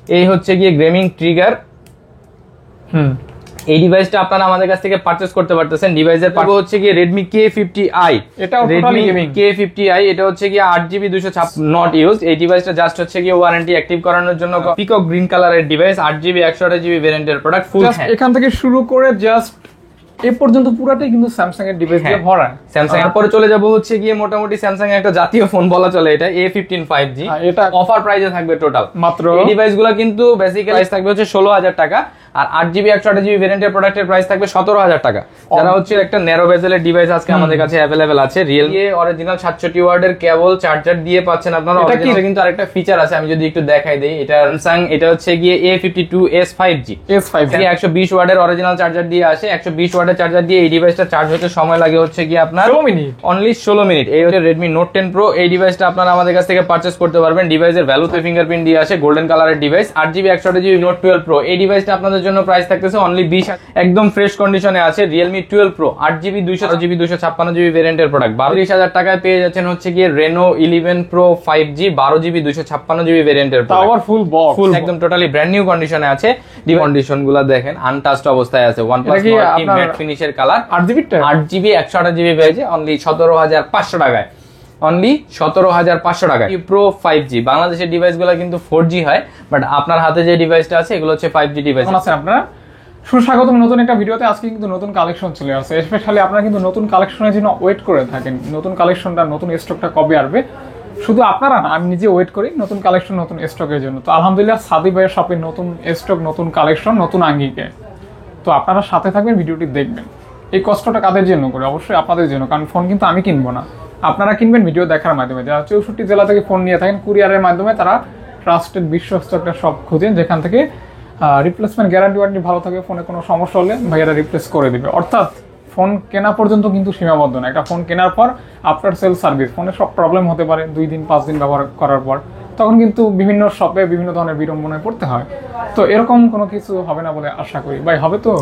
এই হচ্ছে গিয়ে গেমিং ট্রিগার। এই ডিভাইসটা আপনারা আমাদের কাছ থেকে পারচেজ করতে পারতেছেন। ডিভাইসের পার্ট হচ্ছে গিয়ে Redmi K50i, এটাও টোটালি গেমিং। K50i এটা হচ্ছে গিয়ে 8GB 256 নট ইউজ। এই ডিভাইসটা জাস্ট হচ্ছে গিয়ে ওয়ারেন্টি অ্যাক্টিভ করানোর জন্য পিকক গ্রিন কালারের ডিভাইস, 8GB 128GB ভেরিয়েন্টের প্রোডাক্ট ফুল। এখান থেকে শুরু করে জাস্ট এ পর্যন্ত পুরাটাই কিন্তু স্যামসাং এর ডিভাইস দিয়ে ভরা। স্যামসাং এর পরে চলে যাব হচ্ছে গিয়ে মোটামুটি স্যামসাং এর একটা জাতীয় ফোন বলা চলে এটা A15 5G। এটা অফার প্রাইসে থাকবে টোটাল মাত্র। এই ডিভাইসগুলো কিন্তু বেসিক্যালি প্রাইস থাকবে হচ্ছে 16,000 টাকা, আর 8GB 128GB ভেরিয়েন্টের প্রোডাক্টের প্রাইস থাকবে 17,000 টাকা। যারা হচ্ছে একটা ন্যারো বেজেলের ডিভাইস আজকে আমাদের কাছে अवेलेबल আছে। Realme অরিজিনাল 67 ওয়াটের কেবল চার্জার দিয়ে পাচ্ছেন আপনারা। এটা কিন্তু আরেকটা ফিচার আছে, আমি যদি একটু দেখাই দেই। এটা স্যামসাং, এটা হচ্ছে গিয়ে A52s 5G। 120 ওয়াটের অরিজিনাল চার্জার দিয়ে আসে। 120 ওয়াটের চার্জার দিয়ে এই ডিভাইসটা চার্জ হতে সময় লাগে হচ্ছে গিয়ে আপনার 16 মিনিট, অনলি 16 মিনিট। এই হচ্ছে Redmi Note 10 Pro। এই ডিভাইসটা আপনারা আমাদের কাছ থেকে পারচেজ করতে পারবেন। ডিভাইসের ভ্যালুতে ফিঙ্গারপ্রিন্ট দিয়ে আসে, গোল্ডেন কালারের device. 8GB 128GB Note 12 Pro এই ডিভাইসটা আপনাদের জন্য প্রাইস থাকতেছে অনলি 20। একদম ফ্রেশ কন্ডিশনে আছে Realme 12 Pro 8GB 256GB 256GB ভেরিয়েন্টের প্রোডাক্ট 32,000 টাকায় পেয়ে যাচ্ছেন হচ্ছে গিয়ে Reno 11 Pro 5G 12GB 256GB ভেরিয়েন্টের প্রোডাক্ট। পাওয়ার ফুল বক্স, ফুল একদম টোটালি ব্র্যান্ড নিউ কন্ডিশনে আছে। কন্ডিশনগুলো দেখেন, আনটাচড অবস্থায় আছে। OnePlus Nord Team ম্যাট ফিনিশের কালার, 8GB 128GB পেয়েছে অনলি 17,500 টাকায়। অনলি 17,500 টাকায় Pro 5G। বাংলাদেশের ডিভাইসগুলো কিন্তু 4G হয়, বাট আপনার হাতে যে ডিভাইসটা আছে এগুলো হচ্ছে 5G ডিভাইস। আছে আপনারা সুস্বাগতম নতুন একটা ভিডিওতে। আজকে কিন্তু নতুন কালেকশন চলে আসছে। স্পেশালি আপনারা কিন্তু নতুন কালেকশনের জন্য ওয়েট করে থাকেন। নতুন কালেকশনটা, নতুন স্টকটা কবে আসবে শুধু আপনারা না, আমি নিজে ওয়েট করি নতুন কালেকশন, নতুন স্টকের জন্য। তো আলহামদুলিল্লাহ সাদি ভাইয়ের শপে নতুন স্টক, নতুন কালেকশন, নতুন আঙ্গিকে। তো আপনারা সাথে থাকবেন, ভিডিওটি দেখবেন। এই কষ্টটা কাদের জন্য করে? অবশ্যই আপনাদের জন্য, কারণ ফোন কিন্তু আমি কিনবো না, আপনারা কিনবেন ভিডিও দেখার মাধ্যমে। যারা 64 জেলা থেকে ফোন নিয়ে থাকেন কুরিয়ারের মাধ্যমে, তারা ট্রাস্টেড বিশ্বস্ত একটা শপ খুঁজেন যেখান থেকে রিপ্লেসমেন্ট গ্যারান্টি ওয়ারেন্টি ভালো থাকে। ফোনে কোনো সমস্যা হলে ভাইয়ারা রিপ্লেস করে দিবে। অর্থাৎ ফোন কেনা পর্যন্ত কিন্তু সীমাবদ্ধ না। একটা ফোন কেনার পর আফটার সেল সার্ভিস, ফোনে সব প্রবলেম হতে পারে 2 দিন 5 দিন ব্যবহার করার পর, তখন কিন্তু বিভিন্ন শপে বিভিন্ন ধরনের বিড়ম্বনায় পড়তে হয়। তো এরকম কোনো কিছু হবে না বলে আশা করি। ভাই হবে তো?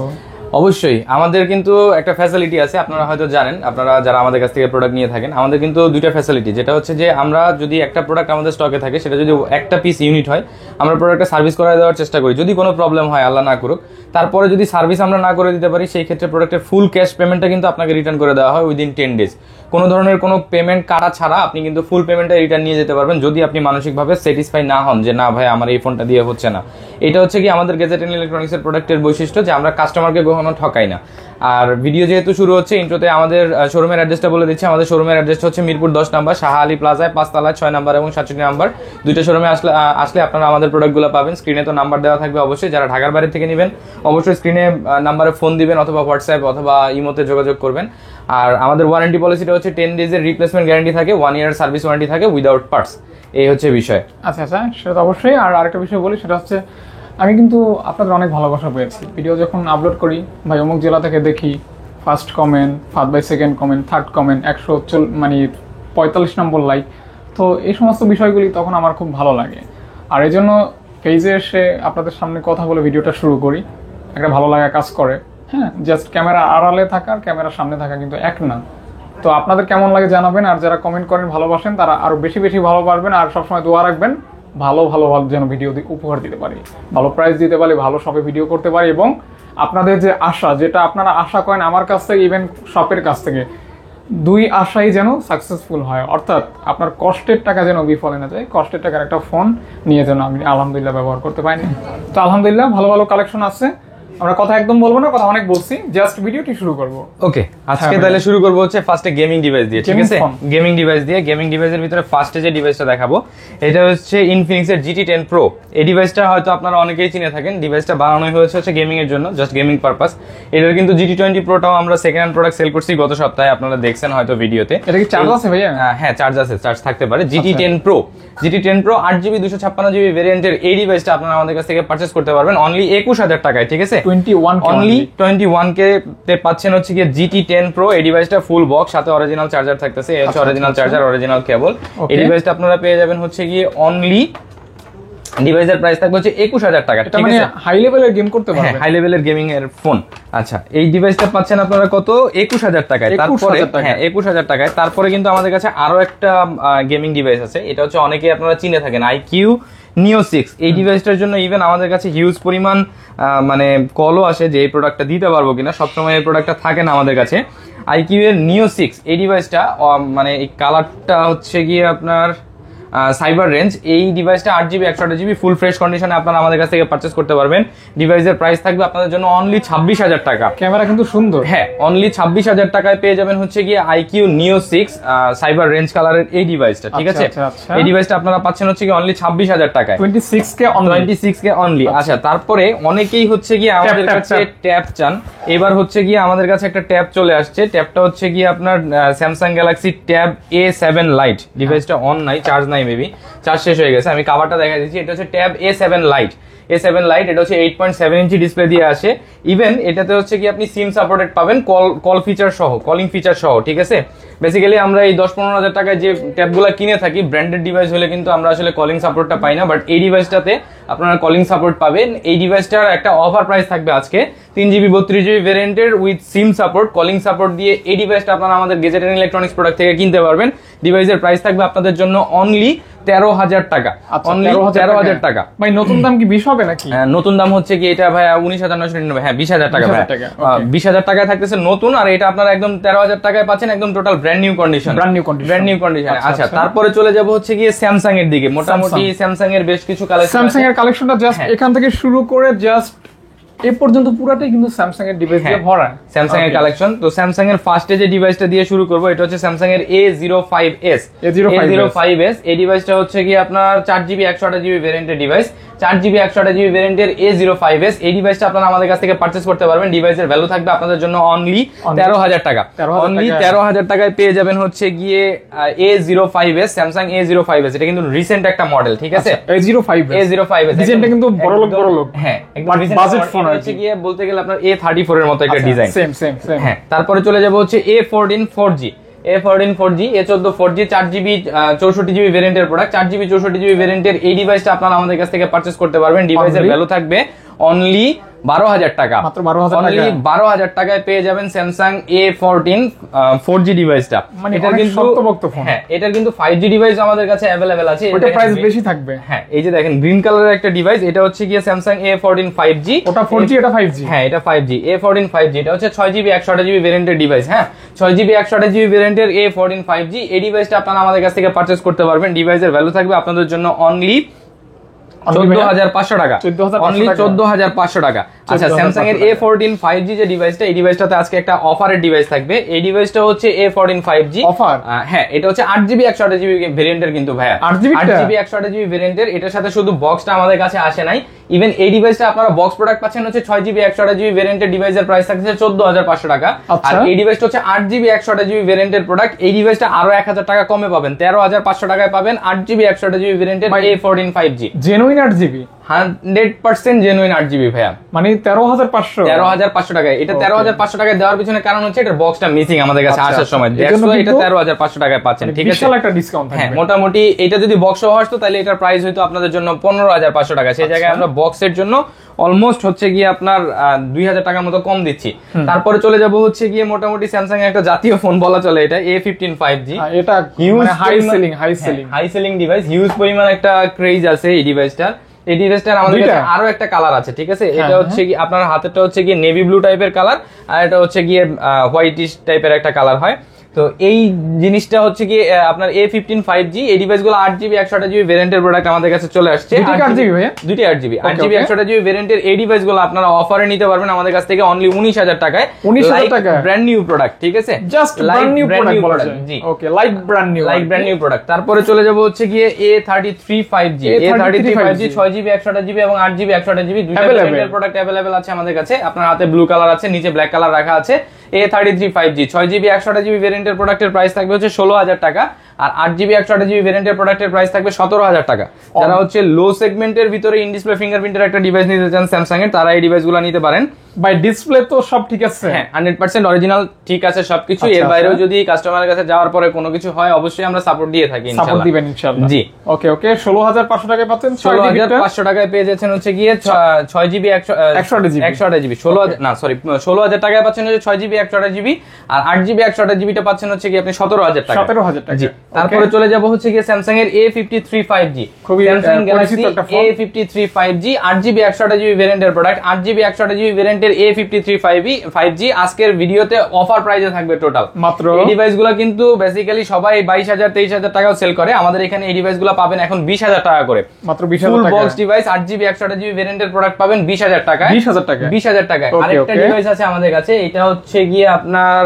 অবশ্যই। আমাদের কিন্তু একটা ফ্যাসিলিটি আছে, আপনারা হয়তো জানেন, আপনারা যারা আমাদের কাছ থেকে প্রোডাক্ট নিয়ে থাকেন। আমাদের কিন্তু দুইটা ফ্যাসিলিটি, যেটা হচ্ছে যে আমরা যদি একটা প্রোডাক্ট আমাদের স্টকে থাকে, সেটা যদি একটা পিস ইউনিট হয়, আমরা প্রোডাক্টটা সার্ভিস করে দেওয়ার চেষ্টা করি। যদি কোনো প্রবলেম হয়, আল্লাহ না করুক, তারপরে যদি সার্ভিস আমরা না করে দিতে পারি, সেই ক্ষেত্রে প্রোডাক্টের ফুল ক্যাশ পেমেন্টটা কিন্তু আপনাকে রিটার্ন করে দেওয়া হয় উইদিন 10 ডেজ। কোনো ধরনের কোনো পেমেন্ট কাটা ছাড়া আপনি কিন্তু ফুল পেমেন্টটা রিটার্ন নিয়ে যেতে পারবেন, যদি আপনি মানসিকভাবে স্যাটিসফাই না হন যে না ভাই আমার এই ফোনটা দিয়ে হচ্ছে না। এটা হচ্ছে কি আমাদের গ্যাজেট এন্ড ইলেকট্রনিক্সের প্রোডাক্টের বৈশিষ্ট্য, যে আমরা কাস্টমারকে কখনো ঠকাই না। আর ভিডিও যেহেতু শুরু হচ্ছে, ইন্ট্রোতে আমাদের শোরুমের অ্যাড্রেসটা বলে দিচ্ছি। আমাদের শোরুমের অ্যাড্রেসটা হচ্ছে মিরপুর 10 নম্বর শাহ আলী প্লাজায় 5 তলায় 6 নম্বর এবং 67 নম্বর। দুইটা শোরুমে আসলে আপনারা আমাদের প্রোডাক্টগুলো পাবেন। স্ক্রিনে তো নাম্বার দেওয়া থাকবে অবশ্যই। যারা ঢাকার বাইরে থেকে নেবেন অবশ্যই স্ক্রিনে নাম্বারে ফোন দিবেন অথবা হোয়াটসঅ্যাপ অথবা ইমোতে যোগাযোগ করবেন। আর আমাদের ওয়ারেন্টি পলিসিটা হচ্ছে 10 ডেজের রিপ্লেসমেন্ট গ্যারান্টি থাকে, 1 ইয়ার সার্ভিস ওয়ারেন্টি থাকে উইদাউট পার্টস। এই হচ্ছে বিষয়। আচ্ছা, সেটা তো অবশ্যই। আর আরেকটা বিষয় বলি, সেটা হচ্ছে আমি কিন্তু আপনাদের অনেক ভালোবাসা পেয়েছি। ভিডিও যখন আপলোড করি, ভাই অমুক জেলা থেকে দেখি, first comment, first by second comment, third comment, 145 নম্বর লাইক। তো এই সমস্ত বিষয়গুলি তখন আমার খুব ভালো লাগে। আর এই জন্য পেজে এসে আপনাদের সামনে কথা বলে ভিডিওটা শুরু করি, একটা ভালো লাগা কাজ করে। হ্যাঁ, জাস্ট ক্যামেরা আড়ালে থাকা আর ক্যামেরার সামনে থাকা কিন্তু এক না। তো আপনাদের কেমন লাগে জানাবেন। আর যারা কমেন্ট করেন, ভালোবাসেন, তারা আরও বেশি বেশি ভালোবাসবেন। আর সবসময় দোয়া রাখবেন ভালো যেন ভিডিও উপহার দিতে পারি, ভালো প্রাইস দিতে পারি, ভালো শপে ভিডিও করতে পারি, এবং আপনাদের যে আশা, যেটা আপনারা আশা করেন আমার কাছ থেকে, ইভেন শপের কাছ থেকে, দুই আশাই যেন সাকসেসফুল হয়। অর্থাৎ আপনার কষ্টের টাকা যেন বিফলে না যায়। কষ্টের টাকার একটা ফোন নিয়ে যেন আমি আলহামদুলিল্লাহ ব্যবহার করতে পারিনি। তো আলহামদুলিল্লাহ ভালো ভালো কালেকশন আছে। আমরা কথা একদম বলবো না, কথা অনেক বলছি, জাস্ট ভিডিওটি শুরু করব। ওকে, আজকে তাহলে শুরু করব হচ্ছে ফার্স্টে গেমিং ডিভাইস দিয়ে। ঠিক আছে, গেমিং ডিভাইস দিয়ে। গেমিং ডিভাইসের ভিতরে ফার্স্টে যে ডিভাইসটা দেখাবো, এটা হচ্ছে ইনফিনিক্স এর GT10 Pro। এই ডিভাইসটা হয়তো আপনারা অনেকেই চিনে থাকেন। ডিভাইসটা বানানো হয়েছে হচ্ছে গেমিং এর জন্য, জাস্ট গেমিং পারপাস। এটার কিন্তু GT20 Proটাও আমরা সেকেন্ড হ্যান্ড প্রোডাক্ট সেল করছি গত সপ্তাহে, আপনারা দেখছেন হয়তো ভিডিওতে। এটা কি চার্জ আছে ভাইয়া? হ্যাঁ, চার্জ আছে, চার্জ থাকতে পারে। GT10 Pro 8GB 256GB ভেরিয়েন্টের এই ডিভাইসটা আপনারা আমাদের কাছ থেকে পারচেজ করতে পারবেন অনলি 21,000 টাকায়। ঠিক আছে, 21K তে পাচ্ছেন হচ্ছে গিয়ে GT10 Pro। এই ডিভাইসটা ফুল বক্স, সাথে অরিজিনাল চার্জার থাকতেছে। এই হচ্ছে অরিজিনাল চার্জার, অরিজিনাল কেবল। এই ডিভাইসটা আপনারা পেয়ে যাবেন হচ্ছে গিয়ে অনলি, ডিভাইসের প্রাইস থাকবে হচ্ছে 21,000 টাকা। ঠিক আছে, হাই লেভেলের গেম করতে পারবেন, হাই লেভেলের গেমিং এর ফোন। আচ্ছা, এই ডিভাইসটা পাচ্ছেন আপনারা কত? 21,000 টাকায়। তারপরে 21,000 টাকায়। তারপরে কিন্তু আমাদের কাছে আরো একটা গেমিং ডিভাইস আছে। এটা হচ্ছে অনেকেই আপনারা চিনে থাকেন, IQ নিও 6 এই ডিভাইসটার জন্য ইভেন আমাদের কাছে হিউজ পরিমাণ মানে কলও আসে যে এই প্রোডাক্টটা দিতে পারবো কিনা, সবসময় এই প্রোডাক্টটা থাকে না আমাদের কাছে। আইকিউ এর নিও 6 এই ডিভাইসটা মানে এই কালারটা হচ্ছে গিয়ে আপনার সাইবার রেঞ্জ। এই ডিভাইসটা 8GB 128GB ফুল ফ্রেশ কন্ডিশনে আপনারা আমাদের কাছ থেকে পারচেস করতে পারবেন। ডিভাইসের প্রাইস থাকবে আপনাদের জন্য অনলি 26,000 টাকা। ক্যামেরা কিন্তু সুন্দর। হ্যাঁ, অনলি 26,000 টাকায় পেয়ে যাবেন হচ্ছে গিয়ে আইকিউ নিও 6 সাইবার রেঞ্জ কালারের এই ডিভাইসটা, ঠিক আছে? এই ডিভাইসটা আপনারা পাচ্ছেন হচ্ছে গিয়ে অনলি 26,000 টাকায়, 26K অনলি। আচ্ছা, তারপরে অনেকেই হচ্ছে গিয়ে আমাদের কাছে ট্যাব চান। এবার হচ্ছে গিয়ে আমাদের কাছে একটা ট্যাব চলে আসছে। ট্যাবটা হচ্ছে গিয়ে আপনার Samsung Galaxy tab A7 light. ডিভাইসটা অন নাই, চার্জ নাই, মেবি চার্জ শেষ হয়ে গেছে। আমি কভারটা দেখা দিচ্ছি। এটা হচ্ছে tab A7 light. A7 light, এটা হচ্ছে 8.7 ইঞ্চি ডিসপ্লে দিয়ে আসে। ইভেন এটাতে হচ্ছে কি আপনি সিম সাপোর্টেড পাবেন, কল ফিচার সহ, কলিং ফিচার সহ, ঠিক আছে? বেসিক্যালি আমরা এই 10-15 হাজার টাকায় যে ট্যাবগুলো কিনে থাকি ব্র্যান্ডেড ডিভাইস হলে কিন্তু আমরা আসলে কলিং সাপোর্টটা পাই না, বাট এই ডিভাইসটাতে আপনারা কলিং সাপোর্ট পাবেন। এই ডিভাইসটার একটা অফার প্রাইস থাকবে আজকে 3GB 32GB ভ্যারিয়েন্টের with SIM support, calling support দিয়ে এই ডিভাইসটা আপনারা আমাদের গেজেট এন্ড ইলেকট্রনিক্স প্রোডাক্ট থেকে কিনতে পারবেন। ডিভাইসের প্রাইস থাকবে আপনাদের জন্য অনলি 13,000 টাকা। অনলি 13,000 টাকা। ভাই নতুন দাম কি 20 হবে নাকি? নতুন দাম হচ্ছে কি এটা ভাই 19,999। হ্যাঁ, 20,000 টাকা ভাই। 20,000 টাকায় থাকতেছে নতুন, আর এটা আপনারা একদম 13,000 টাকায় পাচ্ছেন একদম total brand new condition. Brand new condition. আচ্ছা, তারপরে চলে যাব হচ্ছে গিয়ে স্যামসাং এর দিকে। মোটামুটি স্যামসাং এর বেশ কিছু কালেকশন। স্যামসাং এর কালেকশনটা জাস্ট এখান থেকে শুরু করে জাস্ট এ পর্যন্ত পুরাটাই কিন্তু স্যামসাং এর ডিভাইস দিয়ে ভরা। স্যামসাং এর কালেকশন। তো স্যামসাং এর ফার্স্টে যে ডিভাইসটা দিয়ে শুরু করব এটা হচ্ছে স্যামসাং এর A05s। এই ডিভাইসটা হচ্ছে কি আপনার 4GB 128GB ভ্যারিয়েন্টের device. 4GB 128GB ভ্যারিয়েন্টের A05s এই ডিভাইসটা আপনারা আমাদের কাছ থেকে পারচেজ করতে পারবেন। ডিভাইসের ভ্যালু থাকবে আপনাদের জন্য অনলি 13,000 টাকা। অনলি 13,000 টাকায় পেয়ে যাবেন হচ্ছে গিয়ে A05s, স্যামসাং A05s। এটা কিন্তু রিসেন্ট একটা মডেল, ঠিক আছে? A05s ডিজাইনটা কিন্তু বড় লোক। হ্যাঁ, একদম বাজেট ফোন হচ্ছে গিয়ে বলতে গেলে আপনার A34 এর মতো একটা ডিজাইন। সেম। হ্যাঁ, তারপরে চলে যাব হচ্ছে A14 4G, A14 4G 4GB 64GB ভ্যারিয়েন্টের product. 4GB 64GB ভ্যারিয়েন্টের এই ডিভাইসটা আপনারা আমাদের কাছ থেকে পারচেজ করতে পারবেন। ডিভাইসের ভ্যালু থাকবে অনলি 12,000 টাকা। মাত্র 12,000 টাকা। অনলি 12,000 টাকায় পেয়ে যাবেন স্যামসাং A14 4G ডিভাইসটা। এটা কিন্তু শক্তপোক্ত ফোন। হ্যাঁ, এটার কিন্তু 5G ডিভাইস আমাদের কাছে अवेलेबल আছে। এটা প্রাইস বেশি থাকবে। হ্যাঁ, এই যে দেখেন গ্রিন কালারের একটা ডিভাইস, এটা হচ্ছে গিয়ে স্যামসাং A14 5G। ওটা 4G, এটা 5G। হ্যাঁ, এটা 5G। A14 5G এটা হচ্ছে 6GB 128GB ভ্যারিয়েন্টের ডিভাইস। হ্যাঁ, 6GB 128GB ভ্যারিয়েন্টের A14 5G এই ডিভাইসটা আপনারা আমাদের কাছ থেকে পারচেজ করতে পারবেন। ডিভাইসের ভ্যালু থাকবে আপনাদের জন্য অনলি 14,500 টাকা। অনলি 14,500 টাকা। আচ্ছা, স্যামসাং এর A14 5G যে ডিভাইসটা, এই ডিভাইসটাতে আজকে একটা অফারের ডিভাইস থাকবে। এই ডিভাইসটা হচ্ছে A14 5G অফার। হ্যাঁ, এটা হচ্ছে 8GB 128GB ভ্যারিয়েন্টের কিন্তু ভাইয়া 8GB 128GB ভ্যারিয়েন্টের। এটার সাথে শুধু বক্সটা আমাদের কাছে আসে নাই, ইভেন এই ডিভাইসটা আপনারা বক্স প্রোডাক্ট পাচ্ছেন হচ্ছে 6GB 128GB ভ্যারিয়েন্টের ডিভাইসের প্রাইস থাকছে 14,500 টাকা। আর এই ডিভাইসটা হচ্ছে 8GB 128GB ভ্যারিয়েন্টের প্রোডাক্ট। এই ডিভাইসটা আরো 1,000 টাকা কমে পাবেন, 13,500 টাকায় পাবেন 8GB 128GB ভ্যারিয়েন্টের A14 5G। Genuine 8GB, 100% genuine 8GB ভাইয়া। মানে 13,500 টাকায়। এটা 13,500 টাকায় দেওয়ার পিছনে কারণ হচ্ছে এটার বক্সটা মিসিং আমাদের কাছে আসার সময়। দেখো, এটা 13,500 টাকায় পাচ্ছেন, ঠিক আছে? বিশাল একটা ডিসকাউন্ট থাকবে। হ্যাঁ, মোটামুটি এটা যদি বক্স সহ আসতো তাহলে এটার প্রাইস হয়তো আপনাদের জন্য 15,500 টাকা। সেই জায়গায় আমরা বক্সের জন্য অলমোস্ট হচ্ছে গিয়ে আপনার 2,000 টাকার মতো কম দিচ্ছি। তারপরে চলে যাব হচ্ছে গিয়ে মোটামুটি স্যামসাং এর একটা জাতীয় ফোন বলা চলে, এটা A15 5G। এটা huge high selling device, huge পরিমাণ একটা ক্রেজ আছে এই ডিভাইসটার। এই ডিভাইসটার আমাদের কাছে আরো একটা কালার আছে, ঠিক আছে? এটা হচ্ছে কি আপনার হাতেরটা হচ্ছে গিয়ে নেভি ব্লু টাইপের কালার, আর এটা হচ্ছে গিয়ে হোয়াইটিশ টাইপের একটা কালার হয়। তো এই জিনিসটা হচ্ছে কি আপনার A15 5G এই ডিভাইসগুলো 8GB 128GB ভ্যারিয়েন্টের প্রোডাক্ট আমাদের কাছে চলে আসছে। 2টি 8GB 128GB ভ্যারিয়েন্টের এই ডিভাইসগুলো আপনারা অফারে নিতে পারবেন আমাদের কাছ থেকে অনলি 19,000 টাকায়। 19,000 টাকা ব্র্যান্ড নিউ প্রোডাক্ট, ঠিক আছে? Just brand new product. জি, okay, like brand new product. তারপরে চলে যাব হচ্ছে গিয়ে A33 5G। A33 5G 6GB 128GB এবং 8GB 128GB দুইটা ভ্যারিয়েন্টের প্রোডাক্ট अवेलेबल আছে আমাদের কাছে। আপনার হাতে ব্লু কালার আছে, নিচে ব্ল্যাক কালার রাখা আছে। A33 5G 6GB 128GB ভ্যারিয়েন্টের প্রোডাক্টের প্রাইস থাকবে হচ্ছে 16,000 টাকা, আর 8GB 128GB ভ্যারিয়েন্টের প্রোডাক্টের প্রাইস থাকবে 17,000 টাকা। যারা হচ্ছে লো সেগমেন্টের ভিতরে ইন ডিসপ্লে ফিঙ্গারপ্রিন্টের একটা ডিভাইস নিতে চান স্যামসাং এর, তারা এই ডিভাইসগুলো নিতে পারেন। ভাই ডিসপ্লে তো সব ঠিক আছে? হ্যাঁ 100% অরিজিনাল ঠিক আছে সবকিছু। আচ্ছা, এর বাইরেও আচ্ছা। যদি কাস্টমারের কাছে যাওয়ার পরে কোনো কিছু হয় অবশ্যই আমরা সাপোর্ট দিয়ে থাকি সাপোর্ট ইনশাআল্লাহ। দিবেন ইনশাআল্লাহ। জি। ওকে ওকে 16500 টাকায় পাচ্ছেন 16500 টাকায় পেয়ে যাচ্ছেন হচ্ছে গিয়ে 6GB 128GB 16000 না সরি 16000 টাকায় পাচ্ছেন হচ্ছে 6GB 128GB, আর 8GB 128GB টা পাচ্ছেন হচ্ছে কি আপনি 17000 টাকা। 17000 টাকা। জি। তারপরে চলে যাব হচ্ছে গিয়ে স্যামসাং এর A53 5G, খুবই স্যামসাং গ্যালাক্সি পরিচিত একটা phone. A53 5G 8GB 128GB ভেরিয়েন্টের প্রোডাক্ট, 8GB 128GB ভেরিয়েন্টের A53 5G আজকের ভিডিওতে অফার প্রাইসে থাকবে টোটাল মাত্র। এই ডিভাইসগুলো কিন্তু বেসিক্যালি সবাই 22000 23000 টাকাও সেল করে, আমাদের এখানে এই ডিভাইসগুলো পাবেন এখন 20000 টাকা করে। মাত্র 20000 ফুল টাকা। বক্স ডিভাইস 8GB 128GB ভেরিয়েন্টের প্রোডাক্ট পাবেন 20000 টাকায়। 20000 টাকা। 20000 টাকায়। Okay, আরেকটা okay. ডিভাইস আছে আমাদের কাছে, এটা হচ্ছে গিয়ে আপনার